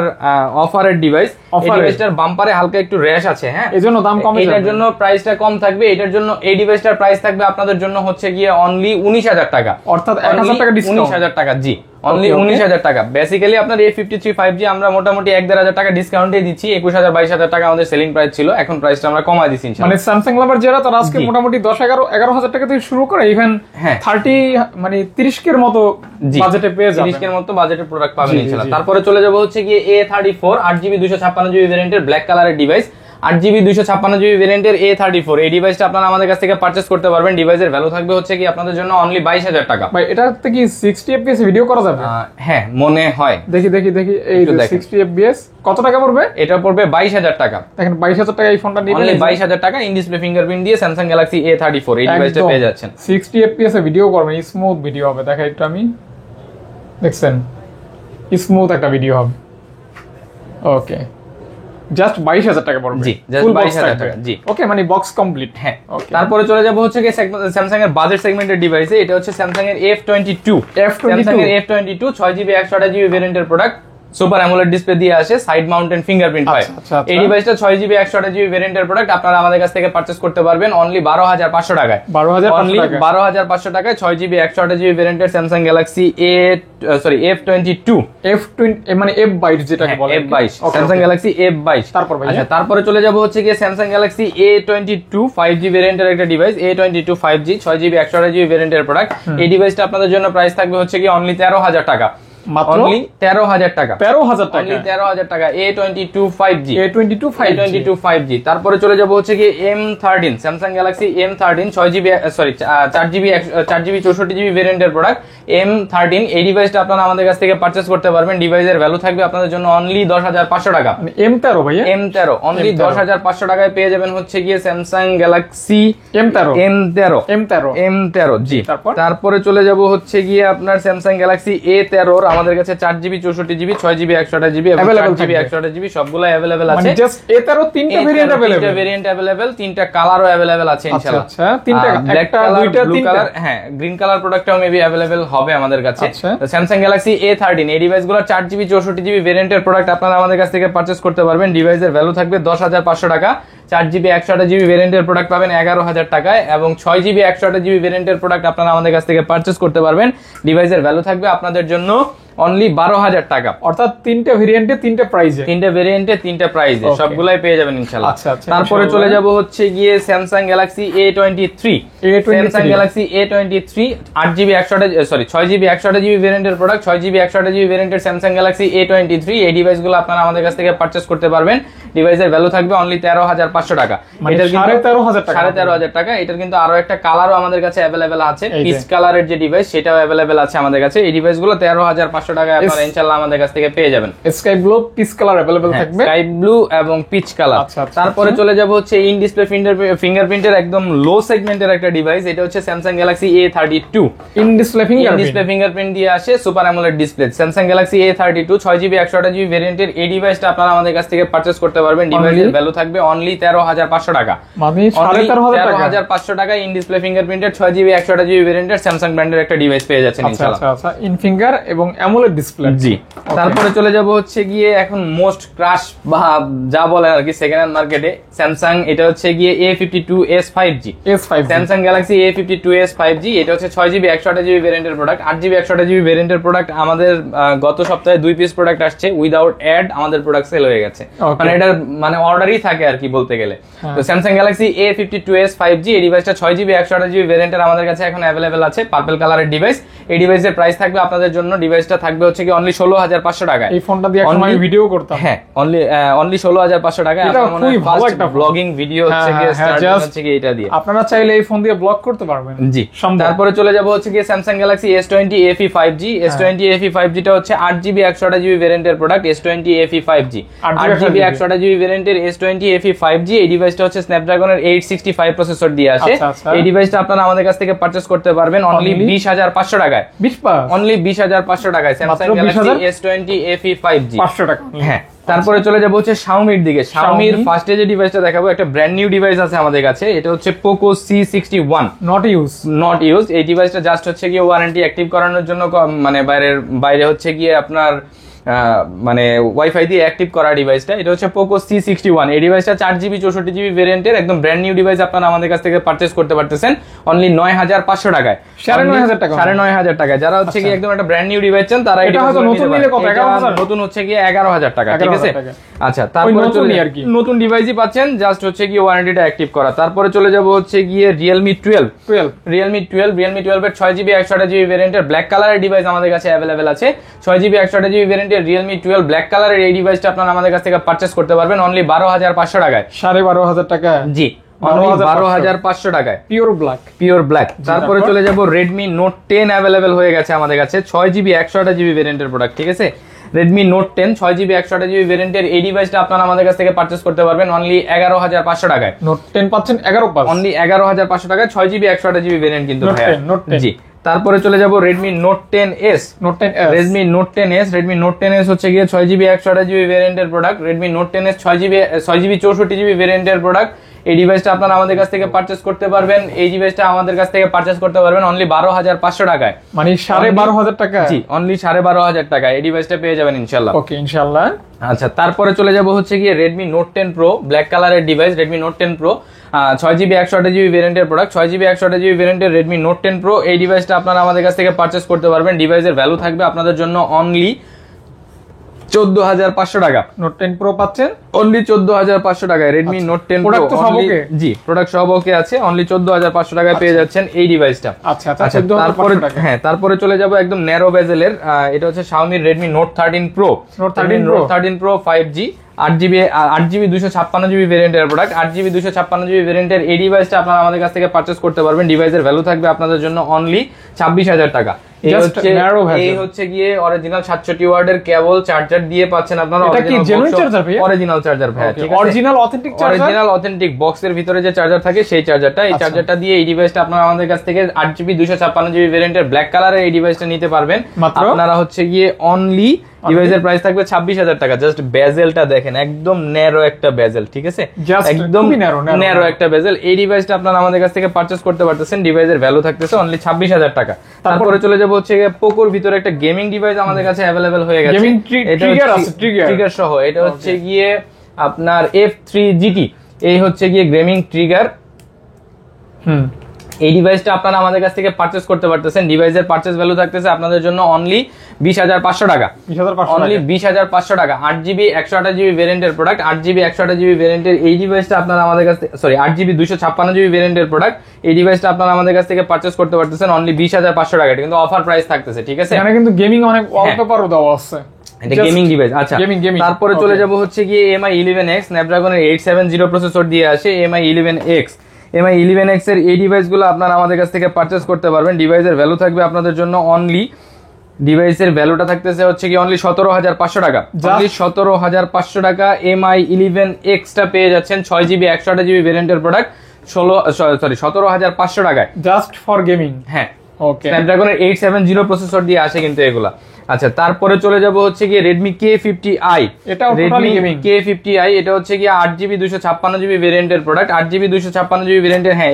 অফারের ডিভাইস। এই Offer-এর। ডিভাইসটার বাম্পারে হালকা একটু র্যাশ আছে, হ্যাঁ এজন্য দাম কমে এটার যাবে। জন্য প্রাইসটা কম থাকবে, এটার জন্য এই ডিভাইসটার প্রাইস থাকবে আপনাদের জন্য হচ্ছে গিয়ে অনলি 19000 টাকা, অর্থাৎ 1000 টাকা ডিসকাউন্ট। 19000 টাকা। জি অনলি Okay, okay. 19000 টাকা। বেসিক্যালি আপনার A53 5G আমরা মোটামুটি 1-1500 টাকা ডিসকাউন্টে দিচ্ছি। 21000 22000 টাকা আমাদের সেলিং প্রাইস ছিল, এখন প্রাইসটা আমরা কমায় দিচ্ছি ইনশাআল্লাহ। মানে স্যামসাং লাভার যারা তারা আজকে জি। মোটামুটি 10-11 টাকা থেকে শুরু করে ইভেন হ্যাঁ। 30 মানে 30 কের মতো জি। বাজেটে পেয়ে যাবেন। 30 এর মতো বাজেটের প্রোডাক্ট পাবেন জি, জি, ইনশাআল্লাহ। জি। তারপরে চলে যাব হচ্ছে গিয়ে A34 8GB 256GB ভেরিয়েন্টের ব্ল্যাক কালারের ডিভাইস, 8GB 256GB ভেরিয়েন্টের A34। এই ডিভাইসটা আপনারা আমাদের কাছ থেকে পারচেজ করতে পারবেন। ডিভাইসের ভ্যালু থাকবে হচ্ছে কি আপনাদের জন্য অনলি 22000 টাকা। ভাই এটাতে কি 60 fps ভিডিও করা যাবে? হ্যাঁ মনে হয়। দেখি এই একটু যে দেখেন। 60 fps কত টাকা পড়বে? এটা পড়বে 22000 টাকা। দেখেন 22000 টাকা এই ফোনটা নিলে অনলি 22000 টাকা ইন ডিসপ্লে ফিঙ্গারপ্রিন্ট দিয়ে স্যামসাং গ্যালাক্সি A34 এই ডিভাইসটা পেয়ে যাচ্ছেন। 60 fps এ ভিডিও করবেন, স্মুথ ভিডিও হবে। দেখা একটু আমি দেখছেন স্মুথ একটা ভিডিও হবে। ওকে জাস্ট 22000 টাকা পড়বে। জি, just Full box 22000 থাকবে। টাকা, জি। ওকে মানে বক্স কমপ্লিট। হ্যাঁ। Okay. তারপরে চলে যাব হচ্ছে কি স্যামসাং এর বাজেট সেগমেন্টের ডিভাইসে, এটা হচ্ছে স্যামসাং এর F22 স্যামসাং এর F22 6GB 128GB ভেরিয়েন্টের প্রোডাক্ট, সুপার অ্যামোলেড ডিসপ্লে দিয়ে আসে, সাইড মাউন্টেন ফিঙ্গারপ্রিন্ট পায়। আচ্ছা। এই ডিভাইসটা 6GB 128GB ভেরিয়েন্টের প্রোডাক্ট, আপনারা আমাদের কাছ থেকে পারচেজ করতে পারবেন অনলি 12500 টাকায়। 12500 অনলি টাকা। 12500 টাকায় 6GB 128GB ভেরিয়েন্টের স্যামসাং গ্যালাক্সি F22 F20 মানে F22 যেটাকে বলে F22 Okay, Samsung okay. Galaxy F22। তারপর ভাইয়া? আচ্ছা তারপরে চলে যাব হচ্ছে গিয়ে স্যামসাং গ্যালাক্সি A22 5G ভেরিয়েন্টের একটা device, A22 5G 6GB 128GB ভেরিয়েন্টের প্রোডাক্ট। এই ডিভাইসটা আপনাদের জন্য প্রাইস থাকবে হচ্ছে গিয়ে অনলি 13000 টাকা। মাত্র অনলি 13000 টাকা। 13000 টাকা। অনলি 13000 টাকা A22 5G। A22 5G। A22 5G। তারপরে চলে যাব হচ্ছে গিয়ে M13 Samsung Galaxy M13 6GB 4GB 64GB ভেরিয়েন্টের প্রোডাক্ট M13। এই ডিভাইসটা আপনারা আমাদের কাছ থেকে পারচেজ করতে পারবেন। ডিভাইসের ভ্যালু থাকবে আপনাদের জন্য অনলি 10500 টাকা। মানে M13 ভাইয়া? M13 অনলি M13 10500 টাকায় পেয়ে যাবেন হচ্ছে গিয়ে স্যামসাং গ্যালাক্সি M13 জি। তারপরে চলে যাব হচ্ছে গিয়ে আপনার স্যামসাং গ্যালাক্সি A13 আমাদের কাছে 4GB 64GB 6GB 128GB এবং Available 4GB থাকবে। 128GB সবগুলো अवेलेबल আছে। মানে জাস্ট A13 তিনটা ভেরিয়েন্ট अवेलेबल। তিনটা ভেরিয়েন্ট अवेलेबल, তিনটা কালারও अवेलेबल আছে ইনশাআল্লাহ। আচ্ছা তিনটা, ব্ল্যাক একটা কালার, দুইটা ব্লু তিনটা। কালার, হ্যাঁ গ্রিন কালার প্রোডাক্টটাও মেবি अवेलेबल হবে আমাদের কাছে। আচ্ছা। তো স্যামসাং গ্যালাক্সি A13 এই ডিভাইসগুলো 4GB 64GB ভেরিয়েন্টের প্রোডাক্ট আপনারা আমাদের কাছ থেকে পারচেজ করতে পারবেন। ডিভাইসের ভ্যালু থাকবে 10500 টাকা। 4GB 128GB ভেরিয়েন্টের প্রোডাক্ট পাবেন 11000 টাকায় এবং 6GB 128GB ভেরিয়েন্টের প্রোডাক্ট আপনারা আমাদের কাছ থেকে পারচেজ করতে পারবেন। ডিভাইসের ভ্যালু থাকবে আপনাদের জন্য অনলি 12000 টাকা। অর্থাৎ তিনটা ভেরিয়েন্টে তিনটা প্রাইসে, তিনটা ভেরিয়েন্টে তিনটা প্রাইসে Okay. সবগুলাই পেয়ে যাবেন ইনশাআল্লাহ। আচ্ছা, আচ্ছা, তারপরে ইনশাআল্লাহ। চলে যাব হচ্ছে গিয়ে Samsung Galaxy A23 Samsung Galaxy A23 8GB 6GB 128GB ভেরিয়েন্টের প্রোডাক্ট, 6GB 128GB ভেরিয়েন্টের স্যামসাং গ্যালাক্সি A23। এই ডিভাইসগুলো আপনারা আমাদের কাছ থেকে পারচেজ করতে পারবেন। ডিভাইসের ভ্যালু থাকবে অনলি 13500 টাকা। মানে এটার কিন্তু 13500 টাকা। 13500 টাকা। এটার কিন্তু আরো একটা কালারও আমাদের কাছে अवेलेबल আছে, এই যে। পিচ কালারের যে ডিভাইস সেটাও अवेलेबल আছে আমাদের কাছে। এই ডিভাইসগুলো 13500 টাকায় আপনারা ইনশাআল্লাহ আমাদের কাছ থেকে পেয়ে যাবেন। Sky blue peach colour available থাকবে। স্কাই ব্লু এবং পিচ কালার। আচ্ছা, আচ্ছা, তারপরে আচ্ছা। চলে যাব হচ্ছে ইন ডিসপ্লে ফিঙ্গারপ্রিন্টের একদম লো সেগমেন্টের একটা ডিভাইস, এটা হচ্ছে Samsung Galaxy A32 in display in fingerprint. Display fingerprint দিয়ে আসে, super AMOLED display. Samsung Galaxy A32 6GB 128GB ভেরিয়েন্টের এই ডিভাইসটা আপনারা আমাদের কাছ থেকে পারচেজ করতে পারবেন। ডিভাইসের ভ্যালু থাকবে অনলি 13500 টাকা। মানে 13500 টাকা। 13500 টাকা ইন ডিসপ্লে ফিঙ্গারপ্রিন্টের 6GB 128GB ভেরিয়েন্টের স্যামসাং ব্র্যান্ডের একটা ডিভাইস পেয়ে যাচ্ছেন আচ্ছা ইনশাআল্লাহ। আচ্ছা আচ্ছা ইন ফিঙ্গার এবং অ্যামোলেড ডিসপ্লে। জি। তারপরে চলে যাব হচ্ছে গিয়ে এখন মোস্ট ক্রাশ বা যা বলে আর কি সেকেন্ড হ্যান্ড মার্কেটে স্যামসাং, এটা হচ্ছে গিয়ে A52s 5G S5 Samsung Galaxy A52s 5G। এটা হচ্ছে 6GB 128GB ভেরিয়েন্টের প্রোডাক্ট, 8GB 128GB ভেরিয়েন্টের প্রোডাক্ট। আমাদের গত সপ্তাহে 2 পিস প্রোডাক্ট আসছে উইদাউট অ্যাড, আমাদের প্রোডাক্ট সেল হয়ে গেছে। Okay. মানে এটা অর্ডার মানে অর্ডারই থাকে আর কি বলতে গেলে। তো স্যামসাং গ্যালাক্সি A52s 5G এই ডিভাইসটা 6GB 128GB ভেরিয়েন্টের আমাদের কাছে এখন অ্যাভেলেবেল আছে, পার্পল কালারের ডিভাইস। এই ডিভাইসের প্রাইস থাকবে আপনাদের জন্য, ডিভাইসটা থাকবে হচ্ছে কি অনলি 16,500 টাকায়। এই ফোনটা দিয়ে একসময় আমি ভিডিও করতাম। হ্যাঁ, অনলি 16,500 টাকায়। এটা খুবই ভালো একটা ব্লগিং ভিডিও হচ্ছে কি স্টার্ট হচ্ছে কি এটা দিয়ে। আপনারা চাইলে এই ফোন দিয়ে ব্লগ করতে পারবেন। জি, তারপরে চলে যাব হচ্ছে কি Samsung Galaxy S20 FE 5G। S20 FE 5G টা হচ্ছে 8GB 128GB ভেরিয়েন্টের product. S20 FE 5G 8GB 128GB ভেরিয়েন্টের S20 FE 5G এই ডিভাইসটা হচ্ছে স্ন্যাপড্রাগনের 865 প্রসেসর দিয়ে আসে। এই ডিভাইসটা আপনারা আমাদের কাছ থেকে পারচেজ করতে পারবেন অনলি 20,500 টাকায়। অনলি 20,500 টাকায় Samsung Galaxy S20 FE 5G 500 টাকা। হ্যাঁ, তারপরে চলে যাবো হচ্ছে Xiaomi-র দিকে। Xiaomi-র ফার্স্টে যে ডিভাইসটা দেখাবো, একটা ব্র্যান্ড নিউ ডিভাইস আছে আমাদের কাছে, এটা হচ্ছে Poco C61 নট ইউজ। এই ডিভাইসটা জাস্ট হচ্ছে গিয়ে ওয়ারেন্টি অ্যাক্টিভ করানোর জন্য, মানে বাইরে হচ্ছে গিয়ে আপনার মানে ওয়াইফাই দিয়ে অ্যাক্টিভ করা ডিভাইসটা। এটা হচ্ছে Poco C61। এই ডিভাইসটা 4GB 64GB ভেরিয়েন্টের একদম ব্র্যান্ড নিউ ডিভাইস আপনারা আমাদের কাছ থেকে পারচেজ করতে পারতেছেন অনলি 9,500 টাকায়। 9,500 টাকা, 9,500 টাকায়। যারা হচ্ছে কি একদম একটা ব্র্যান্ড নিউ ডিভাইস চান তারা এটা হয়তো নতুন নিলে কত, 11,000? নতুন হচ্ছে গিয়ে 11,000 টাকা, ঠিক আছে। আচ্ছা, তারপরে চলে আর কি নতুন ডিভাইসই পাচ্ছেন, জাস্ট হচ্ছে গিয়ে ওয়ারেন্টিটা অ্যাক্টিভ করা। তারপরে চলে যাব হচ্ছে গিয়ে Realme 12 এর 6GB 128GB ভেরিয়েন্টের ব্ল্যাক কালারের ডিভাইস আমাদের কাছে अवेलेबल আছে। 6GB 128GB ভেরিয়েন্টের Realme 12 ব্ল্যাক কালারের এই ডিভাইসটা আপনারা আমাদের কাছ থেকে পারচেজ করতে পারবেন অনলি 12,500 টাকায়। 12,500 টাকা? জি, 12,500 টাকায় পিওর ব্ল্যাক। তারপরে চলে যাব Redmi Note 10 अवेलेबल হয়ে গেছে আমাদের কাছে, 6GB 128GB ভেরিয়েন্টের প্রোডাক্ট, ঠিক আছে। Redmi Note 10 6GB 128GB ভেরিয়েন্টের এই ডিভাইসটা আপনারা আমাদের কাছ থেকে পারচেজ করতে পারবেন অনলি 11,500 টাকায়। Note 10 পাচ্ছেন 11 পাস অনলি 11,500 টাকায় 6GB 128GB ভেরিয়েন্ট কিন্তু ভাই। জি, তারপরে চলে যাব Redmi Note 10s। Redmi Note 10s হচ্ছে গিয়ে 6GB 128GB ভেরিয়েন্টের product. Redmi Note 10s 6GB 64GB ভেরিয়েন্টের প্রোডাক্ট। এই ডিভাইসটা আপনারা আমাদের কাছ থেকে পারচেজ করতে পারবেন, এই ডিভাইসটা আমাদের কাছ থেকে পারচেজ করতে পারবেন অনলি 12,500 টাকায়। মানে 12,500 টাকা? জি, অনলি 12,500 টাকায় এই ডিভাইসটা পেয়ে যাবেন ইনশাআল্লাহ। ওকে, ইনশাআল্লাহ। আচ্ছা, তারপরে চলে যাব হচ্ছে গিয়ে Redmi Note 10 Pro ব্ল্যাক কালারের device. Redmi Note 10 Pro 6GB 128GB ভেরিয়েন্টের প্রোডাক্ট। 6GB 128GB ভেরিয়েন্টের Redmi Note 10 Pro এই ডিভাইসটা আপনারা আমাদের কাছ থেকে পারচেজ করতে পারবেন। ডিভাইসের ভ্যালু থাকবে আপনাদের জন্য অনলি 14,500 টাকা। Note 10 Pro পাচ্ছেন অনলি 14,500 টাকায়। Redmi Note 10 Pro প্রোডাক্ট তো সব ওকে? জি, প্রোডাক্ট সব ওকে আছে, অনলি 14,500 টাকায় পেয়ে যাচ্ছেন এই ডিভাইসটা। আচ্ছা, 14,500 টাকা। হ্যাঁ, তারপরে চলে যাব একদম ন্যারো বেজেলের, এটা হচ্ছে Xiaomi Redmi Note 13 Pro 13 Pro 5G 8GB 256GB ভেরিয়েন্টের প্রোডাক্ট। 8GB 256GB ভেরিয়েন্টের এই ডিভাইসটা আপনারা আমাদের কাছ থেকে পারচেজ করতে পারবেন। ডিভাইসের ভ্যালু থাকবে আপনাদের জন্য অনলি 26,000 টাকা। এই হচ্ছে গিয়ে অরিজিনাল 67 ওয়াটের কেবল চার্জার দিয়ে পাচ্ছেন আপনারা। এটা কি জেনুইন চার্জার ভাই? অরিজিনাল চার্জার ভাই, ঠিক আছে। Original authentic charger, original authentic বক্সের ভিতরে যে চার্জার থাকে সেই চার্জারটা। এই চার্জারটা দিয়ে এই ডিভাইসটা আপনারা আমাদের কাছ থেকে 8GB 256GB ভেরিয়েন্টের ব্ল্যাক কালারের এই ডিভাইসটা নিতে পারবেন। আপনারা হচ্ছে গিয়ে অনলি ডিভাইসের প্রাইস থাকবে 26,000 টাকা। জাস্ট বেজেলটা দেখেন, একদম ন্যারো একটা বেজেল, ঠিক আছে, একদম ন্যারো একটা বেজেল। এই ডিভাইসটা আপনারা আমাদের কাছ থেকে পারচেজ করতে পারতেছেন, ডিভাইসের ভ্যালু থাকতেছে অনলি 26,000 টাকা। তারপরে চলে যাব হচ্ছে পোকোর ভিতরে একটা গেমিং ডিভাইস আমাদের কাছে अवेलेबल হয়ে গেছে, ট্রিগার সহ। এটা হচ্ছে গিয়ে আপনার F3 GT, এই হচ্ছে গিয়ে গেমিং ট্রিগার। এই ডিভাইসটা আপনারা আমাদের কাছ থেকে পারচেজ করতে পারতেছেন। ডিভাইসের পারচেজ ভ্যালু থাকতেছে আপনাদের জন্য অনলি 20,500 টাকা। অনলি 20,500 টাকা। 8GB 128GB ভেরিয়েন্টের প্রোডাক্ট। 8GB 128GB ভেরিয়েন্টের এই ডিভাইসটা আপনারা আমাদের কাছ থেকে 8GB 256GB ভেরিয়েন্টের প্রোডাক্ট। এই ডিভাইসটা আপনারা আমাদের কাছ থেকে পারচেজ করতে পারতেছেন অনলি 20,500 টাকা। এটা কিন্তু অফার প্রাইস থাকতেছে, ঠিক আছে। এখানে কিন্তু গেমিং অনেক ওয়ালপেপারও দেওয়া আছে, এটা গেমিং ডিভাইস। আচ্ছা, তারপরে চলে যাব হচ্ছে গিয়ে MI 11X স্ন্যাপড্রাগনের 870 প্রসেসর দিয়ে আসে MI 11X। MI 11X এর এই ডিভাইসগুলো আপনারা আমাদের কাছ থেকে পারচেজ করতে পারবেন। ডিভাইসের ভ্যালু থাকবে আপনাদের জন্য অনলি, ডিভাইসের ভ্যালুটা থাকতেছে হচ্ছে কি অনলি 17,500 টাকা। অনলি 17,500 টাকা MI 11X টা পেয়ে যাচ্ছেন 6GB 128GB ভেরিয়েন্টের প্রোডাক্ট 17,500 টাকায়, জাস্ট ফর গেমিং। হ্যাঁ, ওকে। স্ন্যাপড্রাগনের 870 প্রসেসর দিয়ে আসে কিন্তু এগুলা। আচ্ছা, তারপরে চলে যাব হচ্ছে গিয়ে Redmi K50i। এটাও টোটালি গেমিং। K50i এটা হচ্ছে গিয়ে 8GB 256GB ভেরিয়েন্টের প্রোডাক্ট। 8GB 256GB ভেরিয়েন্টের, হ্যাঁ,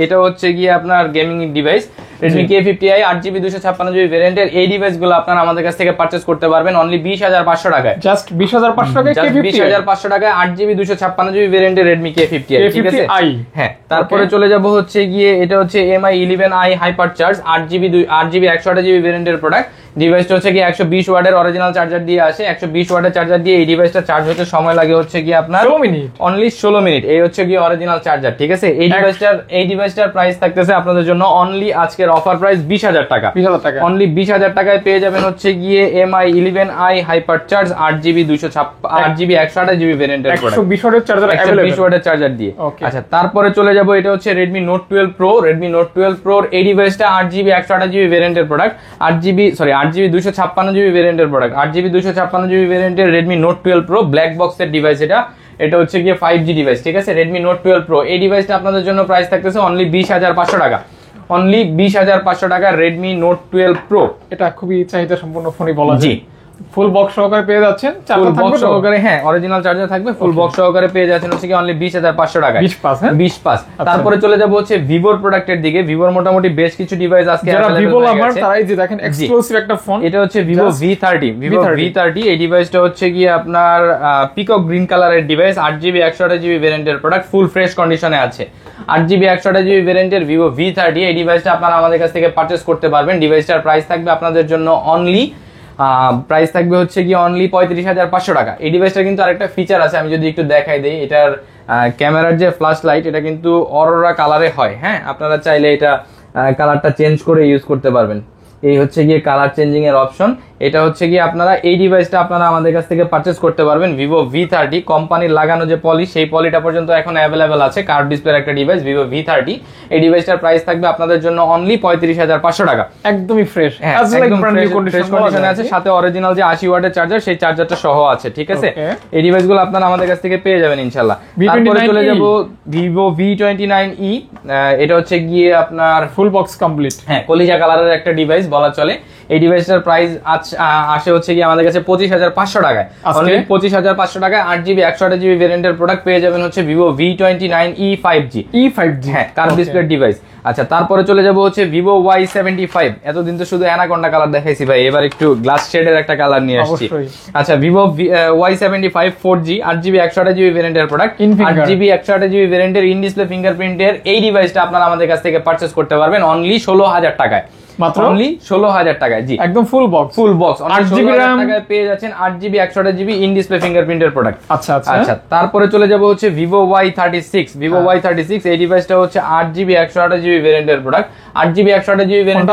এটাও হচ্ছে গিয়ে আপনার gaming device. Redmi K50i 8GB 256GB ভেরিয়েন্টের এই ডিভাইসগুলো আপনারা আমাদের কাছ থেকে পারচেজ করতে পারবেন অনলি 20,500 টাকায়। জাস্ট 20,500 টাকায় K50i, 20,500 টাকায় 8GB 256GB ভেরিয়েন্টের Redmi K50i, ঠিক আছে। হ্যাঁ, তারপরে চলে যাব হচ্ছে গিয়ে এটা হচ্ছে MI 11i hyper charge 8GB 128GB ভেরিয়েন্টের প্রোডাক্ট। ডিভাইসটা হচ্ছে কি 120 ওয়াটের অরিজিনাল চার্জার দিয়ে আসে। 120 ওয়াটের চার্জার দিয়ে এই ডিভাইসটা চার্জ হতে সময় লাগে হচ্ছে কি আপনার 16 মিনিট, অনলি 16 মিনিট। এই হচ্ছে কি অরিজিনাল চার্জার, ঠিক আছে। এই ডিভাইসটার প্রাইস থাকতেছে আপনাদের জন্য অনলি আজকের অফার প্রাইস 20,000 টাকা। 20,000 টাকা অনলি 20,000 টাকায় পেয়ে যাবেন হচ্ছে গিয়ে MI 11i hyper charge 8GB 8GB 128GB ভেরিয়েন্টের প্রোডাক্ট, 120 ওয়াটের চার্জার 120 ওয়াটের চার্জার দিয়ে। আচ্ছা, তারপরে চলে যাব, এটা হচ্ছে Redmi Note 12 Pro। Redmi Note 12 Pro এই ডিভাইসটা 8GB 128GB ভেরিয়েন্টের প্রোডাক্ট, 8GB 256GB ভেরিয়েন্টের প্রোডাক্ট, 8GB 256GB ভেরিয়েন্টের Redmi Note 12 Pro ব্ল্যাক বক্সের ডিভাইস। এটা হচ্ছে গিয়ে 5G ডিভাইস, ঠিক আছে। Redmi Note 12 Pro এই ডিভাইসটা আপনাদের জন্য প্রাইস থাকতেছে অনলি 20,500 টাকা। অনলি 20,500 টাকা Redmi Note 12 Pro। এটা খুবই চাহিদা সম্পন্ন ফোনই বলা যায়। জি, ফুল বক্স সহকারে পেয়ে যাচ্ছেন, ফুল বক্স সহকারে, হ্যাঁ অরিজিনাল চার্জার থাকবে, ফুল বক্স সহকারে পেয়ে যাচ্ছেন হচ্ছে কি অনলি 20,500 টাকা। 20 তারপরে চলে যাব হচ্ছে ভিভোর প্রোডাক্টের দিকে। ভিভোর মোটামুটি বেশ কিছু ডিভাইস আজকে ভিভো লাভার তারাই যে দেখেন এক্সক্লুসিভ একটা ফোন। এটা হচ্ছে Vivo V30। Vivo V30 এই ডিভাইসটা হচ্ছে কি আপনার পিকক গ্রিন কালারের ডিভাইস, 8GB 128GB ভেরিয়েন্টের প্রোডাক্ট, ফুল ফ্রেশ কন্ডিশনে আছে। 8GB 128GB ভেরিয়েন্টের Vivo V30 এই ডিভাইসটা আপনারা আমাদের কাছ থেকে পারচেজ করতে পারবেন। ডিভাইসটার প্রাইস থাকবে আপনাদের জন্য অনলি প্রাইস থাকবে হচ্ছে কি অনলি 35,500 টাকা। এই ডিভাইসটা কিন্তু আরেকটা ফিচার আছে, আমি যদি একটু দেখাই দিই। এটার ক্যামেরার যে ফ্ল্যাশ লাইট এটা কিন্তু অরোরা কালারে হয়, হ্যাঁ আপনারা চাইলে এটা কালারটা চেঞ্জ করে ইউজ করতে পারবেন। এই হচ্ছে গিয়ে কালার চেঞ্জিং এর অপশন। এটা হচ্ছে গিয়ে আপনারা এই ডিভাইসটা আপনারা আমাদের কাছ থেকে পারচেজ করতে পারবেন। Vivo V30 কোম্পানির লাগানো যে পলি, সেই পলিটা পর্যন্ত এখন অ্যাভেলেবেল আছে। কার্ভ ডিসপ্লের একটা ডিভাইস Vivo V30। এই ডিভাইসটার প্রাইস থাকবে আপনাদের জন্য অনলি 35,500 টাকা। একদমই ফ্রেশ, একদম ফ্রেশ কন্ডিশনে আছে, সাথে অরিজিনাল যে 80 ওয়াটের চার্জার সেই চার্জারটা সহ আছে, ঠিক আছে। এই ডিভাইসগুলো আপনারা আমাদের কাছ থেকে পেয়ে যাবেন ইনশাআল্লাহ। তারপরে চলে যাব Vivo V29e। এটা হচ্ছে গিয়ে আপনার ফুল বক্স কমপ্লিট, হ্যাঁ কলিজা কালারের একটা ডিভাইস বলা চলে। এই ডিভাইসটার প্রাইস আসে হচ্ছে কি আমাদের কাছে 25,500 টাকায়। অনলি 25,500 টাকায় 8GB 128GB ভেরিয়েন্টের প্রোডাক্ট পেয়ে যাবেন হচ্ছে Vivo V29e 5G। হ্যাঁ কার্ভ ডিসপ্লে ডিভাইস। আচ্ছা, তারপরে চলে যাব হচ্ছে Vivo Y75। এতদিন তো শুধু অ্যানাকোন্ডা কালার দেখাইছি ভাই, এবার একটু গ্লাস শেডের একটা কালার নিয়ে আসছি। আচ্ছা, Vivo Y75 4G 8GB 128GB ভেরিয়েন্টের প্রোডাক্ট, 8GB 128GB ভেরিয়েন্টের ইন ডিসপ্লে ফিঙ্গারপ্রিন্টের এই ডিভাইসটা আপনারা আমাদের কাছ থেকে পারচেজ করতে পারবেন অনলি 16,000 টাকায়। মাত্র অনলি 16,000 টাকায়। জি, একদম ফুল বক্স 8GB RAM টাকায় পেয়ে যাচ্ছেন 8GB 128GB in display ফিঙ্গারপ্রিন্টের product. আচ্ছা আচ্ছা আচ্ছা, তারপরে চলে যাব হচ্ছে Vivo Y36। Vivo Y36 এই ডিভাইসটা হচ্ছে 8GB 128GB ভেরিয়েন্টের প্রোডাক্ট, 8GB 128GB ভেরিয়েন্ট,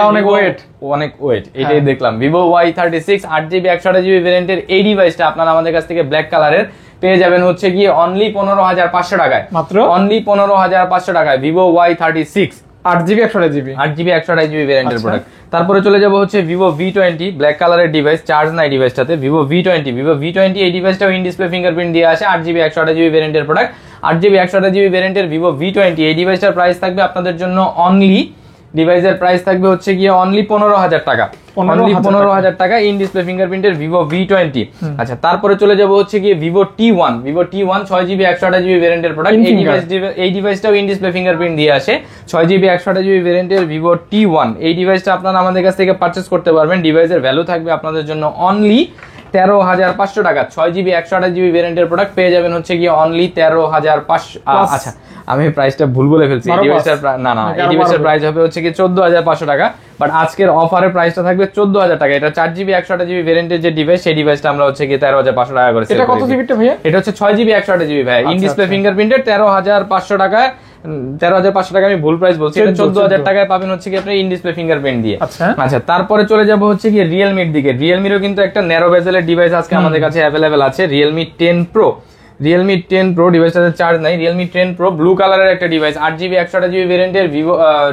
অনেক ওয়েট এটাই দেখলাম। Vivo Y36 8GB 128GB ভেরিয়েন্টের এই ডিভাইসটা আপনারা আমাদের কাছ থেকে ব্ল্যাক কালারের পেয়ে যাবেন হচ্ছে গিয়ে অনলি 15,500 টাকায়। মাত্র অনলি 15,500 টাকায় Vivo Y36 8GB 128GB ভেরিয়েন্টের প্রোডাক্ট। তারপরে চলে যাব হচ্ছে Vivo V20 ব্ল্যাক কালারের ডিভাইস, চার্জ নাই ডিভাইসটাতে। Vivo V20 এই ডিভাইসটাও ইন ডিসপ্লে ফিঙ্গারপ্রিন্ট দিয়ে আসে, 8GB 128GB ভেরিয়েন্টের প্রোডাক্ট, 8GB 128GB ভেরিয়েন্টের Vivo V20 এই ডিভাইসটার প্রাইস থাকবে আপনাদের জন্য অনলি, ডিভাইসের প্রাইস থাকবে হচ্ছে গিয়ে অনলি 15,000 টাকা। অনলি 15,000 টাকা ইন ডিসপ্লে ফিঙ্গারপ্রিন্টের Vivo V20। আচ্ছা, তারপরে চলে যাব হচ্ছে গিয়ে Vivo T1 6GB 128GB ভেরিয়েন্টের প্রোডাক্ট। এই ডিভাইসটাও ইন ডিসপ্লে ফিঙ্গারপ্রিন্ট দিয়ে আসে, 6GB 128GB ভেরিয়েন্টের Vivo T1 এই ডিভাইসটা আপনারা আমাদের কাছ থেকে পারচেজ করতে পারবেন। ডিভাইসের ভ্যালু থাকবে আপনাদের জন্য অনলি 13,500 টাকা। 6GB 128GB ভেরিয়েন্টের প্রোডাক্ট পেয়ে যাবেন হচ্ছে গিয়ে অনলি 13,500। আচ্ছা, আমি প্রাইসটা ভুল বলে ফেলছি। এই ডিভাইসের এই ডিভাইসের প্রাইস হবে হচ্ছে কি 14,500 টাকা, বাট আজকের অফারের প্রাইসটা থাকবে 14,000 টাকা। এটা 4GB 128GB ভেরিয়েন্টের যে ডিভাইস, সেই ডিভাইসটা আমরা হচ্ছে কি 13,500 টাকা করে সেল করি। এটা কত জিবিটা ভাই? এটা হচ্ছে 6GB 128GB ভাই, ইন ডিসপ্লে ফিঙ্গারপ্রিন্টের 13,500 টাকায়। 13,500 টাকা আমি ভুল প্রাইস বলছি, এটা 14,000 টাকায় পাবেন হচ্ছে কি আপনি ইন ডিসপ্লে ফিঙ্গারপ্রিন্ট দিয়ে। আচ্ছা, তারপরে চলে যাব হচ্ছে কি Realme-র দিকে। Realme-রও কিন্তু একটা ন্যারো বেজেলের ডিভাইস আজকে আমাদের কাছে অ্যাভেলেবেল আছে, Realme 10 Pro। Realme 10 Pro ডিভাইসটাতে charge নাই। Realme 10 Pro ব্লু কালারের একটা ডিভাইস, 8GB 128GB ভেরিয়েন্টের